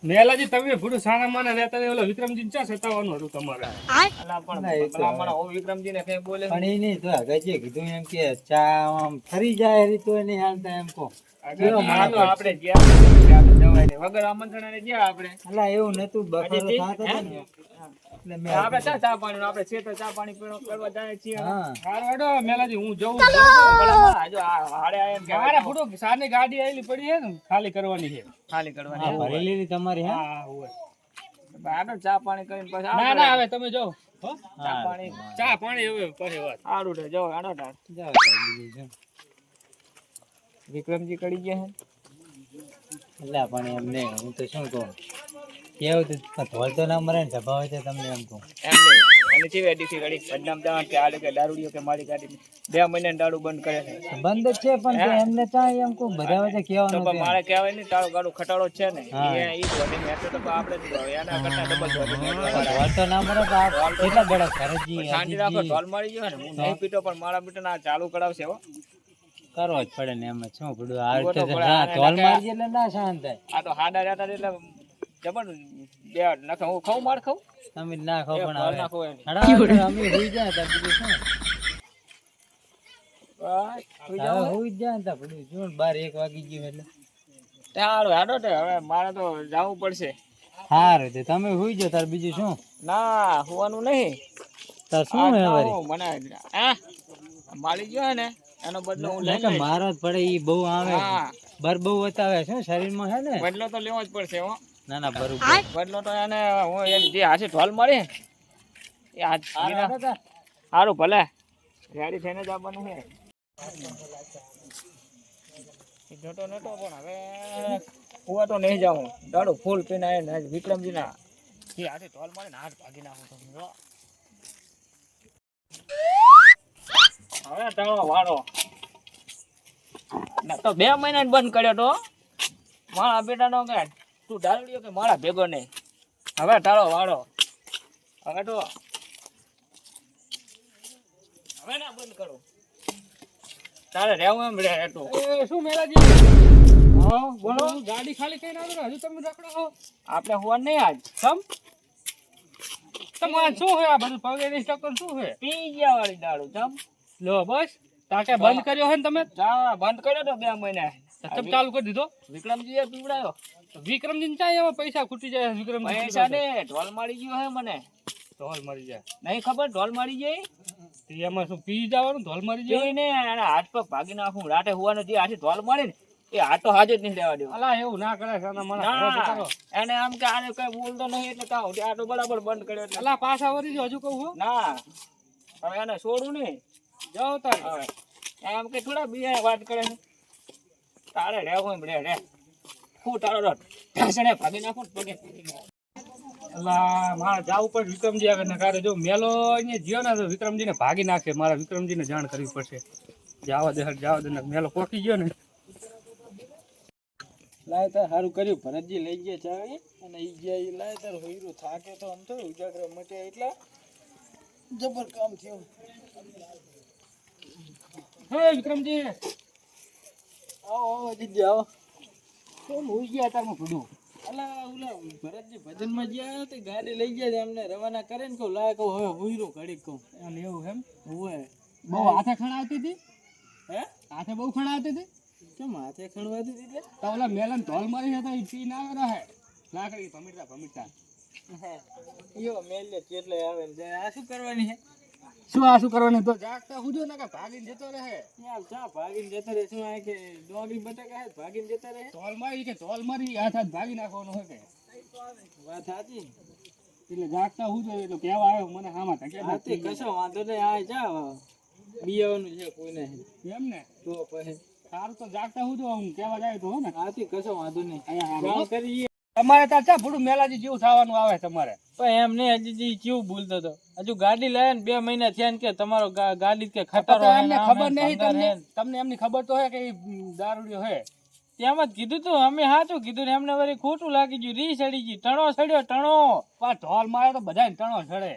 મેલાજી તમે ફૂડું સાના માના રહેતા ને ઓલો વિક્રમજી ચા સતાવવાનું હતું તમારે. અલા પણ ભલામણ હું વિક્રમજીને કઈ બોલે પણ એ નહીં તો આગળ કીધું એમ કે ચા આમ ફરી જાય એરી તો નહીં હાલતા એમ કહો. આપણે જ્યાં જવાય ને વગર આમંત્રણે જ્યાં આપણે અલા એવું નતું બફારો થાતો હતો ને એટલે મેં આપણે ચા પાણી આપણે છે ચા પાણી પીણો કરવા જાય છીએ. હા હારો હેડો મેલાજી હું જઉં. ભલામણ જો હાડે આયા એમ મારે ફૂડું સાની ગાડી આવેલી પડી છે ને ખાલી કરવાની છે. ખાલી હા, કરવાની ભરી લીધી તમારી હે હા હોય. આપણે ચા પાણી કરીને પછી ના ના હવે તમે જાઓ. હો? ચા પાણી ચા પાણી હવે પછી વાત. સારું છે જો આડો ટાળ જાઓ તાર બીજું શું. વિક્રમજી કરી ગયા અલા પણ એમ નહીં હું તો શું કહું કેવું તો ધોળ તો ના મરે ને સ્વભાવ હોય તો તમને એમ કહું છે એમ નહીં અને ચીવે ડીસી ઘડી બદનામ જવાનું કે આડે કે દારૂડિયો કે મારી ગાડી 2 મહિના દારૂ બંધ કરે છે બંધ જ છે પણ તો એમને ત્યાં એમ કહું બધા વચ્ચે તો કહેવાનું પણ મારે કહેવાય નહીં તારો ગાડું ખટાડો જ છે ને હા. એ ધોની મેટો તો આપણે જ ધોય. એના કરતા ડબલ ધોની ધોળ તો ના મરે તો આ કેટલા ગળા ખરજી શાંતિ રાખો ઢોલ મારી ગયો ને હું નહીં પીતો પણ મારા બેટા ના ચાલુ કરાવશે હો. કરવો જ પડે ને એમાં શું પડ્યું આ ઉભો તો રીતે પડે. હા, આને ધોળ નકા- મારી એટલે ના શાંત થાય આ તો હાડા રહેતા એટલે જબર બે નખે હું ખાઉં માર ખાઉં તમે ના ખાવ પણ ઢોલ હવે નાખો એને હડા અમે હોઈ જાય તો બીજું શું બસ, સુઈ હવે જાઓ. હોઈ જ જાય ને તો પડ્યું જો 12-1 વાગી ગયું એટલે સારું હાડો તે હવે મારે તો જવું પડશે. સારું તે તમે હોઈ જાઓ તાર બીજું શું ના હોવાનું નહીં તાર શું હે વળી હું મને હા મારી ગયો ને એનો બદલો હું લઈ કે લઈશ. મારો જ પડે ઈ બહુ આવે હા બર બહુ બતાવે શું શરીરમાં હે ને બદલો તો લેવો જ પડશે હો. ના ના બરોબર બદલો તો એને હું એની જે હાથે ઢોલ મારી એ હાથ સારું ભલે રેડી થઈને જ આવવાનું છે. એ જોતો નતો પણ હવે કુવા તો નહીં જાઉં દાડું ફૂલ પીને આવીને વિક્રમજીના એ હાથે ઢોલ મારી ને હાથ ભાગી નાખું તમે જો. હવે તારો વાળો ના તો 2 મહિના જ બંધ કર્યો તો મારા બેટાનો કે તું દારૂડિયો કે મારા ભેગો નહીં. હવે તારો વાળો હવે તો હવે ના બંધ કરું તારે રહેવું એમ રહે એટલું. એ શું મેલાજી? હા બોલો હું ગાડી ખાલી કરીને આવ્યો ને હજુ તમે રખડો છો. આપણે હોવા નહીં આજ સમ તમારે શું છે આ બધું પગે ની ટક્કર શું છે? પી ગયા વાળી દારૂ જમ લો બસ તાકે બંધ કર્યો છે ને તમે જા બંધ કર્યો તો 2 મહિના સતત ચાલુ કરી દીધો. વિક્રમજીએ પીવડાયો વિક્રમજી ને ચાય એમાં પૈસા ખૂટી જાય વિક્રમજી પૈસા ને ઢોલ મારી ગયો હે મને ઢોલ મારી જાય નહીં ખબર ઢોલ મારી જાય તો એમાં શું પી જવાનું ઢોલ મારી જાય? જોઈને એના હાથ પગ ભાગી નાખું રાતે હોવાનો જે હાથે ઢોલ મારી ને એ હાથ તો હાજર જ નહીં લેવા દેવો. અલા એવું ના કરે સાના માના ઘરે ના બતાવો. એને આમ કે આને કઈ બોલતો નહીં એટલે કાં આ તો બરાબર બંધ કર્યો એટલે અલા પાછા વળી જો હજુ કહું છું ના હવે એને છોડું નહીં જાઓ તાર હવે એમ કે થોડા બીજા વાત કરે છે તારે રહેવું એમ રે હું તારો ઢાસણે ભાગી નાખું ને પગે ભાગી નાખું. અલા મારે જાવું પડે વિક્રમજી આગળ ને કારે જો મેલો અહીંયા જ્યો ને તો વિક્રમજીને ભાગી નાખે. મારા વિક્રમજીને જાણ કરવી પડશે. જાવા દે ને મેલો પોકી ગયો ને. લાય તાર સારું કર્યું ભરતજી લઈ ગયા ચાવી અને ઈ ગયા ઈ લાય તાર હોયરો થાકે તો આમ તો ઉજાગર મટ્યા એટલા જબર કામ થયું. હે વિક્રમજી આવો આવો જીજી આવો. કેમ હોઈ ગયા તારમાં ભૂડું? અલા ઓલા ભરતજી ભજનમાં ગયા તે ગાડી લઈ ગયા એમને રવાના કરે ને કહું લાય કહું હવે હોયરો ઘડીક કહું એમ એવું એમ હોય બહુ હાથે ખણાવતી હતી? હે હાથે બહુ ખણાવતી હતી? કેમ હાથે ખણવાતી હતી એટલે તો ઓલા મેલન ઢોલ મારી છે તો ઈ પી ના રહે લાકડી ભમીરતા યો મેલે કેટલે આવે ને જાય આ શું કરવાની હે શું કરવાનું? તો જાગતા હુજો ને કે ભાગીને જતો રહે. યાર ચા ભાગીને જતા રહે શું આ કે ડોગરી બટાકા હે ભાગીને જતા રહે ઢોલ મારી હાથ ભાગી નાખવાનું હોય કે વાત સાચી એટલે જાગતા હુજો એટલે કેવા આવ્યો મને આમાં ધકે હાથી કશો વાંધો નહીં આ જા બિયાવાનું છે કોઈને એમ ને તો પછી સારું તો જાગતા હુજો હું કેવા જાય તો હો ને હાથી કશો વાંધો નહીં અહીંયા ગાળ હારું. કરીએ તમારે ત્યાં ચા ભૂડું મેલાજી જેવું થવાનું આવે તમારે. પણ એમ નહીં હજી કેવું બોલતો હતો હજુ ગાડી લાયા ને 2 મહિના થયા ને કે તમારો ગાડી કે ખટારો તો હે એમને ને આમ ખબર હે ને નહીં ભંગાર હે તમને ને. તમને એમની ખબર તો હે કે ઈ દારૂડિયો હે. તેમ જ કીધું તું અમે સાચું કીધું ને એમને વળી ખોટું લાગી ગયું રી સડી ગઈ ટણો સડ્યો ટણો પણ ઢોલ મારે તો બધાને ટણો ચડે.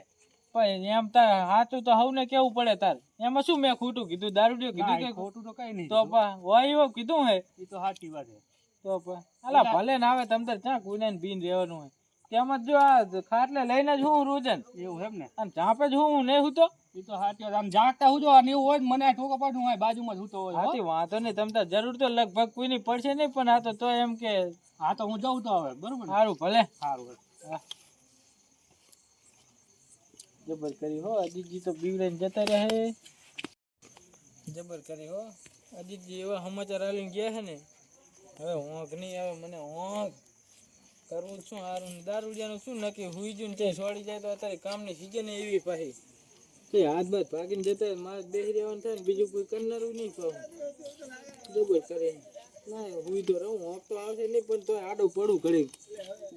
પણ એમ તાર સાચું તો હવને કેવું પડે તાર એમાં શું મેં ખોટું કીધું દારૂડિયો કીધું ના, કે ઈ ખોટું તો કઈ નહીં તો હોય એવું કીધું હે એ તો સાચી વાત છે. તો પણ અલા ભલે ના આવે તમ તાર ચા કોઈને પીને રહેવાનું હોય તેમાં જો આ ખાટલે લઈને જ હું રોજન એવું એમ ને અને ચાપે જ હું નહીં હું તો એ તો સાચી વાત. આમ જાગતા હું જો અને એવું હોય ને મને આ ઠોકો પાડું હોય બાજુમાં જ સૂતો હોય હો. હાથી વાંધો નહીં તમ તાર જરૂર તો લગભગ કોઈની પડશે નહીં પણ આ તો એમ કે હા તો હું જાઉં તો હવે બરોબર ને સારું ભલે સારું જબર કરી હો અજીતજી તો બીવડાઈને જતા રહ્યા હે જબર કરી હો અજીતજી એવા સમાચાર આલીને ગયા છે ને હવે હોંક નહીં આવે મને હોંક કરવું શું હારું દારૂડિયાનું શું નક્કી હુઈ જુ ને તે છોડી જાય તો અત્યારે કામની સિઝન એવી પાછી તે હાથ બાદ ભાગીને જતા મારે બેસી રહેવાનું થાય ને બીજું કોઈ કરનારું નહીં કહું જબર કરે ના હુઈ તો રહું હોંક તો આવશે નહીં પણ તો આડું પડું ઘડી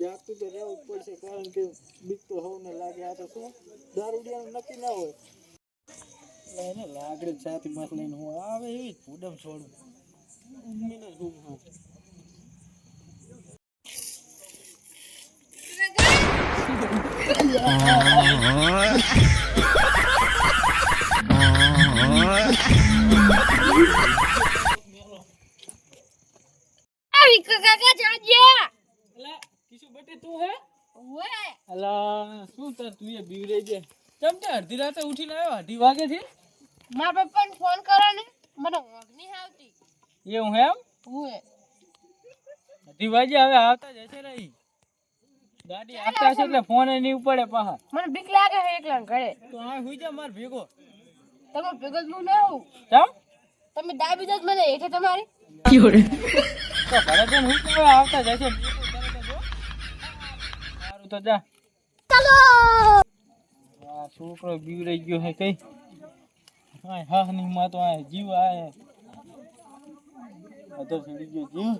જાગતું તો રહેવું જ પડશે કારણ કે બીક તો સૌને લાગે આ તો શું દારૂડિયાનું નક્કી ના હોય એટલે એને લાકડી છાતી માં લઈને હું આવે એવી ઉડમ છોડું ઊંઘીને જ ઊંઘ હા અલા શું તાર તું એ બીવડાઈ દે કેમ તે અડધી રાતે ઉઠીને આવ્યો 2:00 વાગે થી મારા પપ્પાને ફોન કરો ને મને ઊંઘ નહીં આવતી એવું એમ ઓએ 2:00 વાગે હવે આવતા જશે રહી ગાડી આવતા હશે એટલે ફોન એ નહીં ઉપડે પાછા મને બીક લાગે છે એકલા ઘરે તો આ હુઈ જા માર ભેગો તમે ભેગો હું ના હોઉં કેમ તમે દાબી દો મને હેઠે તમારી તો ઘરે જઈને હુઈ જા હવે આવતા જશે સારું તો જા ચાલો આ છોકરો બીવડાઈ ગયો હે કઈ હા હા ની માં તો આ જીવ આય અધર ચડી ગયો જીવ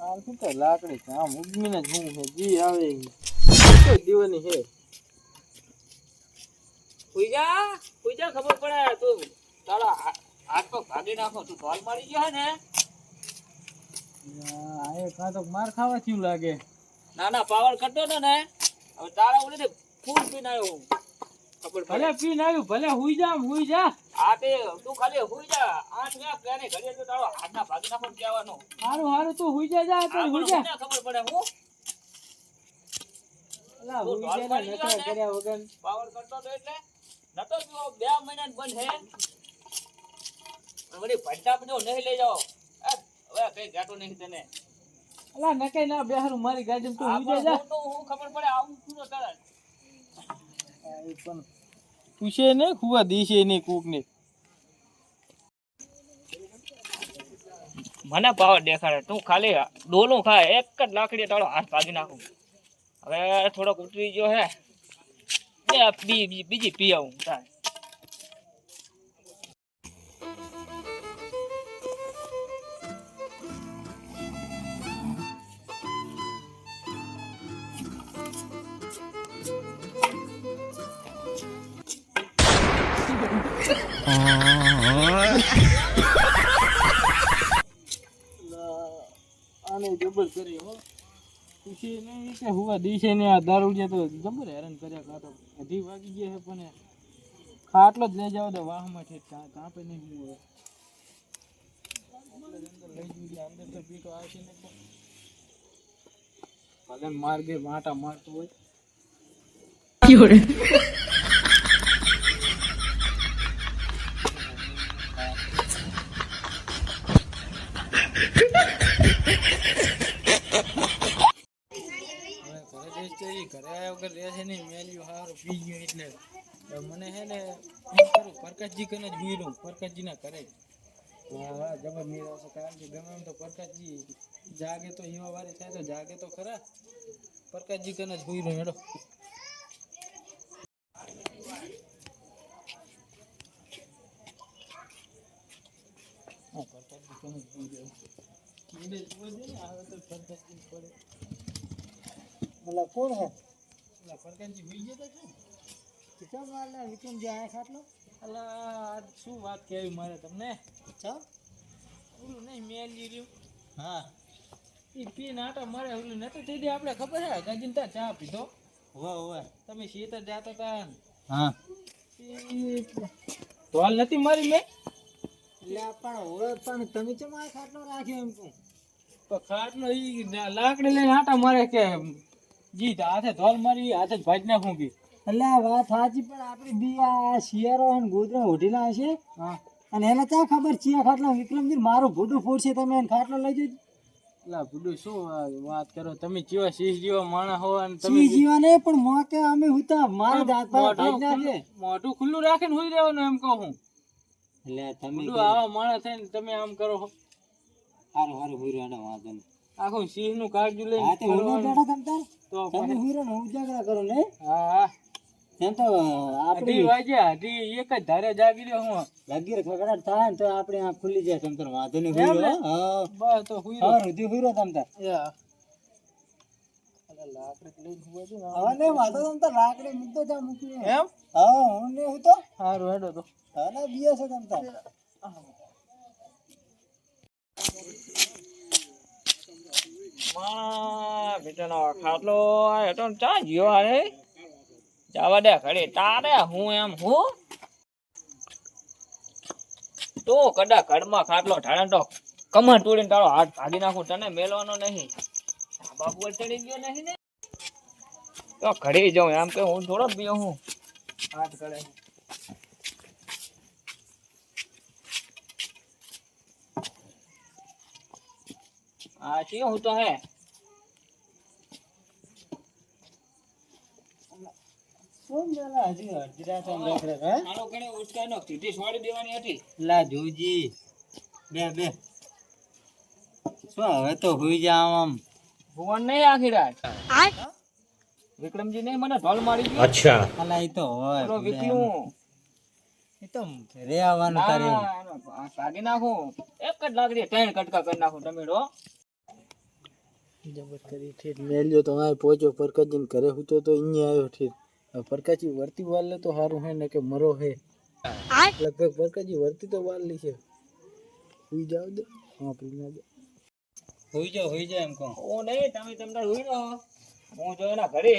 આ શું તો લાકડી કામ ઉગમીને જ હું હે જી આવે કોઈ દીવાની હે હુઈ જા ખબર પડે તું તારા હાથ પગ ભાગી નાખો તું ઢોલ મારી ગયો હે ને આ કા તો માર ખાવા થયું લાગે ના ના પાવર કરતો ને હવે તારા ઓલે ફૂલ પીને આવ્યો ખબર ભલે પડે પીને આવ્યું ભલે હુઈ જા આ તે તું ખાલી હુઈ જા 8 વાગ ઘરે તો તારો હાથના ભાગી નાખો કહેવાનો હારું તું હુઈ જા તો હુઈ જા ખબર પડે હું અલા હુઈ જા ને નકરા કર્યા વગર પાવર કરતો તો એટલે નતો પીવો 2 મહિના બંધ હે વળી ભટ્ટા બધો નહીં લઈ જાઓ હવે કઈ ગાટો નહીં તને અલા નકાઈ ના બેહારું મારી ગાડીમાં તું હુઈ જા હું ખબર પડે આવું પૂરો તરત પણ પૂછે ને ખુવા દીશે નહીં કોક ને મને પાવર દેખાડે તું ખાલી ડોલું ખાય એક જ લાકડી તારો હાથ ભાગી નાખું હવે થોડોક ઉતરી ગયો હે બીજી પી આવું તારે આને જબર કરી હો પૂછે નહીં કે હુવા દીશે ને આ દારૂડિયા તો જબર હેરાન કર્યા કાતો 2:00 વાગી ગયા છે પણ ખાટલો જ લઈ જાવ તો વાહમાં ઠેક કાપે નહીં હું હવે અંદર તો પીટો આવશે ને ભલે માર્ગે માટા મારતો હોય ઘરે આવ્યા વગર રહે છે નહીં મેલ્યું સારું પી ગયું એટલે મને હે ને એમ કરું પ્રકાશજી કને જ ભૂલ્યું પ્રકાશજી ના કરે હા જબર મેળ આવશે કારણ કે ગમે એમ તો પ્રકાશજી જાગે તો હિવા વારી થાય તો જાગે તો ખરા પ્રકાશજી કને જ ભૂલ્યું હેડો પ્રકાશજી કને જ ભૂલ્યું કીડે જોવા દે ને આવે તો પ્રકાશજી પડે કોણ હે ફરકાનજી ભઈ ગયા તા કેટલા મારના વિક્રમજી આયા ખાટલો અલા શું વાત કેવી મારે તમને ચા ઓલું નહીં મેલી રહ્યું હા ઈ પી નાટા મારે ઓલું નતો તે દી આપણે ખબર છે ગાજીન તા ચા પીધો હોવે તમે શેતર જાતા તા હા ઢોલ નથી મારી મે એટલે પણ હવે પણ તમે ચમ આ ખાટલો રાખ્યો એમ કહું તો ખાટલો ઈ લાકડી લઈને આટા મારે કે જીત હાથે ધોલ મારી હાથે જ ભાજી નાખું કે એટલે આ વાત સાચી પણ આપણી બી આ શિયાળો અને ગોદરા ઓઢીલા હશે અને એને ક્યાં ખબર છે ખાટલા વિક્રમજી મારું ભૂડું ફોડશે તમે એને ખાટલો લઈ જજો એટલે ભૂડું શું વાત કરો તમે જીવા શીશ જેવા માણસ હો અને તમે જીવા ને પણ મોકે અમે હુતા મારા દાંત પર ભાજી નાખે મોઢું ખુલ્લું રાખીને હુઈ રહેવાનું એમ કહું એટલે તમે આવા માણસ થઈને તમે આમ કરો છો હારું હારું હુઈ રહેવાનો વાંધો નહીં આખું સિંહ નું કાળજું લઈને હા તો હું બેઠા તમ તાર તો તમે હુઈ રહો ઉજાગરા કરો ને હા એમ તો આપણી વાજ્યા હજી એક જ ધારે જાગી રહ્યો હું લાગી ખગડાટ થાય ને તો આપણે આંખ ખુલ્લી જાય તમ તાર વાંધો નહીં હુઈ રહો હા બસ તો હુઈ રહો રુધિ હુઈ રહો તમ તાર લાકડી લઈને હુવા દે હા ને વાંધો તમ તાર લાકડી મૂકતો જા મૂકી એમ હા હું ને હું તો હારું હેડો તો હા ને બીયા છે તમ તાર માં બેટાનો ખાટલો હેઠો ચા ગયો અરે જવા દે ઘડી તારે હું એમ હું તો કડા ઘરમાં ખાટલો ઢાળે તો કમર તોડીને તારો હાથ ભાગી નાખું તને મેલવાનો નહીં બાબુ ચડી ગયો નહીં ને તો ઘડી જાઉં એમ કે હું થોડો બીયો હું હાથ કરે આ છે હું તો હે શું મેલા હજી અડધા તો નીકળે હે આનો કણે ઉચકાઈનો ટીટી છોડી દેવાની હતી લા જોજી બે શું હવે તો હુઈ જાવ આમ ભુવન નહીં આખી રાત વિક્રમજી ને મને ઢોલ મારી ગયો અચ્છા અલા ઈ તો હોય પેલો વિકલું ઈ તો રે આવવાનું કર્યું ભાગી નાખું એક જ લાકડી 3 કટકા કરી નાખું ટમેટો જબર કરી ઠીક મેલ્યો તો આ પહોંચ્યો પરકજીન ઘરે હતો તો અહીંયા આવ્યો ઠીક પરકાજી વર્તી વાલે તો સારું હે ને કે મરો હે લગભગ પરકાજી વર્તી તો વાલી છે હુઈ જાવ દે હા પીના દે હુઈ જાવ એમ કહો ઓ નહીં તમે તમને હુઈ રહો હું જો એના ઘરે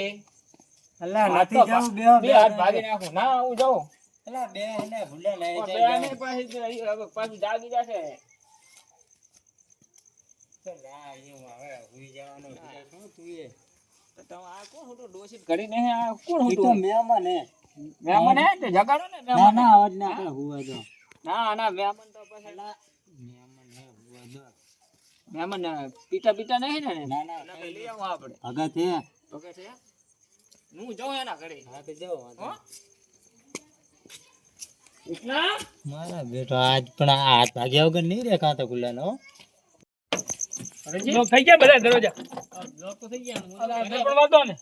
અલ્લા નથી જાવ બે હાથ ભાગી નાખું ના હું જાઉં અલ્લા બે ને ભૂલે લઈ બે ને પાછી જાગી જશે લા યો હવે હુઈ જવાનો શું તું એ તો તમે આ કોણ હોટો ડોસીટ ઘડી નહીં આ કોણ ઈ હોટો તો મહેમાન હે મહેમાન હે તે જગાડો ને ના મહેમાન ના અવાજ ના કરે હુવા દો ના મહેમાન તો પછી મહેમાન હે હુવા દો મહેમાન પીતા નહીં ને ના ના લઈ આવો આપણે ભગત હે ઓકે છે હું જાઉં એના ઘરે હા તો જાઓ હો ઇતના મારા બેટો આજ પણ આ હાથ ભાગ્યા વગર નહીં રે કાંતો ખુલ્લાનો લોક થઈ ગયા બધા દરવાજા લોક તો થઈ ગયા અલા પણ વાંધો ને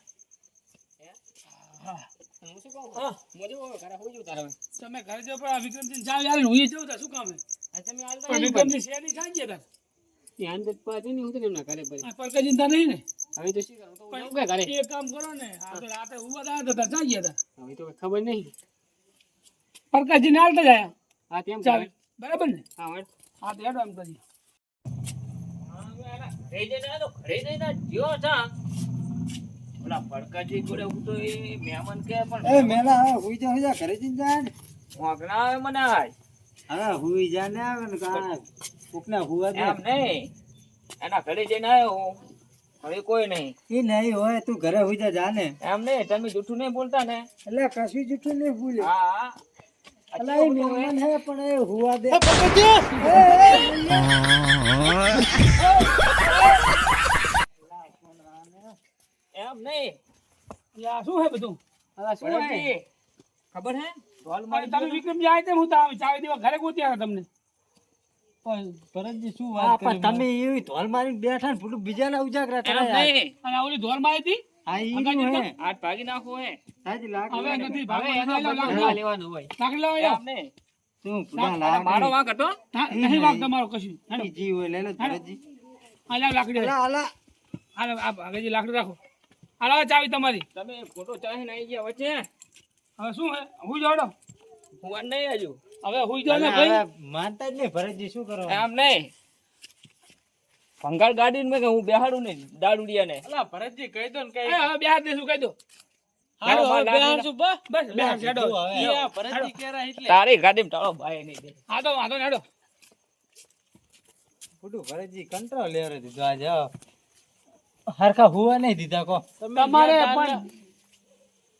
હું શું કહું હા મોજો ઘરે હોઈ જઉં તારે તમે ઘરે જો પણ આ વિક્રમજી ચાલ યાર હું એ જઉં તા શું કામ હે આ તમે હાલ પણ વિક્રમજી શેરી ખાઈ ગયા તા ધ્યાન દે પાતી નહીં હું તો એમના ઘરે પડી આ પરકજીન તા નહીં ને હવે તો શું કરું તો જાઉં કે ઘરે એક કામ કરો ને આ તો રાતે હુવા દા તા ચાલ ગયા તા હવે તો ખબર નહીં પરકજીને હાલતા જાય હા તેમ ચાલ બરાબર ને હા હવે હા તો હેડો એમ કરી ઘરે જઈને જ્યો તા ઓલા પડકાજી જોડે હું તો એ મહેમાન કે પણ એ મેલા હવે હુઈ જા ઘરે જઈને જા ને વાંકણા આવે મને આજ હવે હુઈ જા ને આવે ને કા કોકને હુવા દે એમ નહીં એના ઘરે જઈને આવ્યો હું હવે કોઈ નહીં ઈ નહીં હોય તું ઘરે હુઈ જા ને એમ નહીં તમે જૂઠું નહીં બોલતા ને એટલે કશું જૂઠું નહીં ભૂલે હા અલા એ મહેમાન હે પણ એ હુવા દે એમ નહીં યા શું હે બધું અલા શું હે ખબર હે ઢોલ મારી તમે વિક્રમજી આય તેમ હું તો ચાવી દેવા ઘરે ગોત્યા તમને પણ ભરતજી શું વાત કરી તમે એવી ધોલ મારી બેઠા ને પૂરું બીજાના ઉજાગરા એમ કરે નહીં અને ઓલી ધોર માં હતી આ ઈ નું હે હાથ ભાગી નાખો હે સાજી લાગ હવે નથી હવે ભાવે એનો બદલો ના લેવાનો હોય લાકડી લાવો એમ યાર નહીં તું પૂરા અલા, લાગ મારો વાંક હતો નહીં વાગ તમારો કશું હેડો જી હોય લે લે ભરતજી આ લાવ લાકડી અલા અલા હાલો આ ભાગેજી લાકડી રાખો હાલો આ ચાવી તમારી તમે ફોટો ચાહીને આવી ગયા વચ્ચે હવે શું હે હું જોડો હું નહીં હજુ હવે હુઈ જાવ ને ભાઈ માનતા જ નહીં ભરતજી શું કરો એમ નહીં ભંગાર ગાડી મેં હું બેહાડું ને દાડુડિયા ને અલા ભરતજી કહી દો ને એ હવે બે હાથ દેશું કહી દો હાલો હવે બે હાથ શું બસ બે હાથ હેડો ભરતજી કેરા એટલે તારી ગાડી ટાળો ભાઈ નહીં દે હા તો વાંધો ને હેડો ખોટું ભરતજી કંટ્રોલ લેવરે દીધો આજે હરખા હુવા નહીં દીધા કો તમારે પણ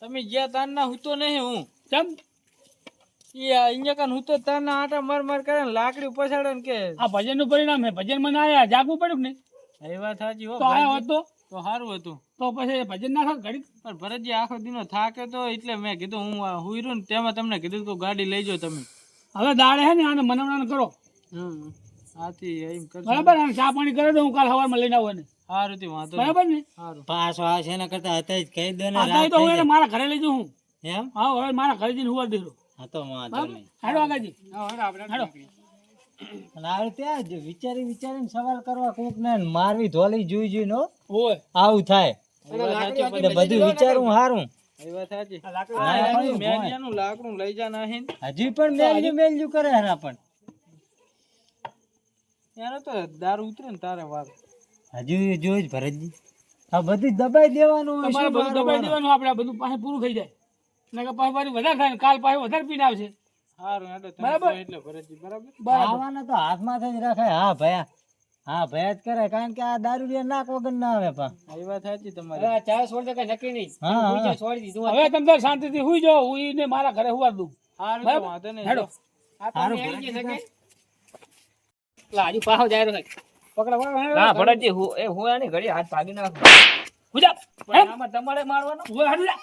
તમે ગયા તારના હું તો નહીં હું કેમ ઈ અહીંયા કાન હું તો તારના આટા માર કરે ને લાકડી પછાડે ને કે આ ભજનનું પરિણામ છે ભજન મને આયા જાગવું પડ્યું ને એ વાત સાચી હો તો આયો હતો તો સારું હતું તો પછી ભજન ના થાય ઘડી પણ ભરતજી આખો દીનો થાકે તો એટલે મેં કીધું હું હુઈ રહ્યો ને તેમાં તમને કીધું કે ગાડી લઈ જાઓ તમે હવે દાડે હે ને આને મનાવવાનું કરો આથી એમ કરજો બરાબર આને ચા પાણી કરે તો હું કાલ સવારમાં લઈને આવું એને સારું થી વાંધો બરાબર ને સારું પાછો આ છે ને કરતા હતા જ કહી દો ને અત્યારે તો હું એને મારા ઘરે લઈ જાઉં હું એમ હા હવે મારા ઘરે જઈને હુવા દેરો હા તો વાંધો બરાબર નહીં હાડો આગળજી હાડો અને આ ત્યાં જ વિચારીને સવાલ કરવા કોક ને મારવી ધોલી જોઈ નો ઓય આવું થાય બધું વિચારું હારું લાકડું લઈ જા નહીં હજી પણ મેલ્યું કરે હરા પણ યાર તો દારૂ ઉતરે ને તારે વાત હજી જોઈ ભરતજી આ બધું દબાઈ દેવાનું હોય તમારે બધું દબાઈ દેવાનું આપણે આ બધું પાસે પૂરું થઈ જાય નકર પાછું પાછું વધારે થાય ને કાલ પાછું વધારે પીને આવશે સારું બરાબર એટલે ભરતજી બરાબર બરાબર આવાના તો હાથમાં જ રખાય હા ભયા હા ભયા જ કરે કારણ કે આ દારૂ રે નાક વગર ના આવે પા એ વાત સાચી તમારી ચા છોડ દે કઈ નક્કી નહીં હા છોડી દીધું હવે તમે તાર શાંતિથી હુઈ જાઓ હુઈને મારા ઘરે હુવા દઉં સારું બરાબર? તો વાંધો નહીં હેડો સારું હજુ પાછો જાય પકડો ના ભરતજી હું એની ઘડી હાથ ભાગી નાખું હુજા આમાં તમારે મારવાનો હુવા હાડું જા